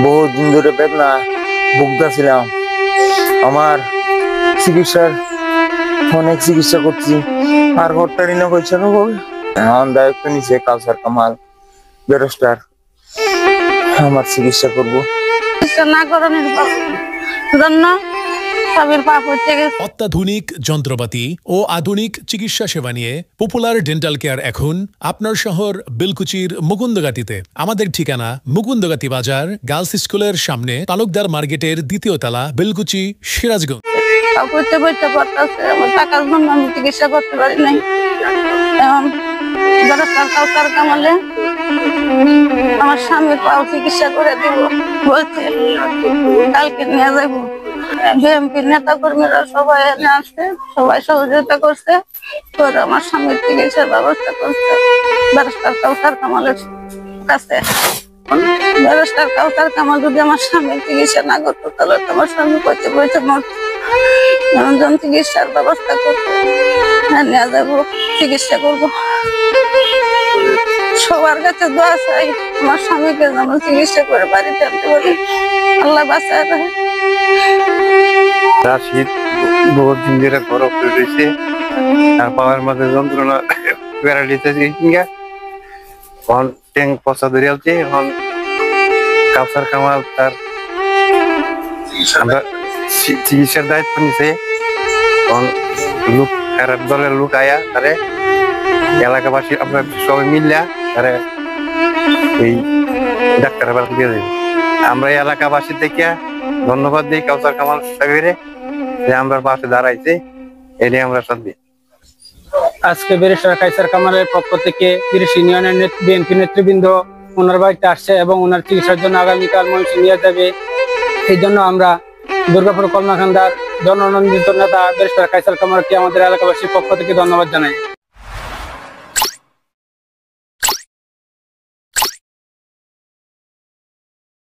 বহুদিন ধরে বেদনা ভুগতেছিলাম। আমার চিকিৎসার অনেক চিকিৎসা করছি, আর ঘরটারি না কইছে না বল। এখন দায়িত্ব নিছে কাউসার কামাল ব্যারিস্টার, আমার চিকিৎসা করবো। চিকিৎসা না করানোর জন্য স্বামীর পাপ হচ্ছে গেছে। অত্যাধুনিক যন্ত্রপাতি ও আধুনিক চিকিৎসা সেবা নিয়ে পপুলার ডেন্টাল কেয়ার এখন আপনার শহর বেলকুচির মুকুন্দগাতিতে। আমাদের ঠিকানা মুকুন্দগাতি বাজার, গার্লস স্কুলের সামনে, তালুকদার মার্কেটের দ্বিতীয় তলা, বেলকুচি, সিরাজগঞ্জ। করতে করতে পড়তেছে, আমার টাকার জন্য আমি চিকিৎসা করতে পারি নাই। এখন ব্যারিস্টার কাউসার কামালে আমার স্বামীর পাও চিকিৎসা করে দিব বলছে, কালকে নিয়ে যাবো। বিএনপি নেতা কর্মীরা সবাই এনে আসছে, সবাই সহযোগিতা করছে, করে আমার স্বামীর চিকিৎসার ব্যবস্থা করছে ব্যারিস্টার কাউসার কামালের কাছে। ব্যারিস্টার কাউসার কামাল যদি আমার স্বামীর চিকিৎসা না করতো তাহলে তো আমার স্বামী পচে পচে মরতো। জন চিকিৎসার ব্যবস্থা করতে নিয়ে যাবো, চিকিৎসা করবো। সবার কাছে দোয়া চাই আমার স্বামীকে যেন চিকিৎসা করে বাড়িতে আনতে পারি, আল্লাহ বাঁচায় রাখে। রাশিদ বহুত দিন ধরে বরফ রয়েছে, আর পাওয়ার মাঝে যন্ত্রণা প্যারালিসিস এখন ট্যাঙ্ক পচা ধরে আছে। এখন কাউসার কামাল তার আমরা চিকিৎসার দায়িত্ব নিছে। এখন লোক খারাপ দলের লোক আয়া তারে এলাকাবাসী আমরা সবাই মিললা তারে এই ডাক্তারের বাড়ি দিয়ে দেবে। আমরা এলাকাবাসী থেকে ধন্যবাদ দিই কাউসার কামাল সাহেবের যে আমরা পাশে দাঁড়াইছে, এটাই আমরা শান্তি। আজকে ব্যারিস্টার কাউসার কামালের পক্ষ থেকে 30 ইউনিয়নের বিএনপি নেতৃবৃন্দ ওনার বাড়িতে আসছে এবং ওনার চিকিৎসার জন্য আগামীকাল ময়মনসিংহ নিয়ে যাবে। এই জন্য আমরা দুর্গাপুর কলমাকান্দার জননন্দিত নেতা ব্যারিস্টার কাউসার কামালকে আমাদের এলাকাবাসীর পক্ষ থেকে ধন্যবাদ জানাই।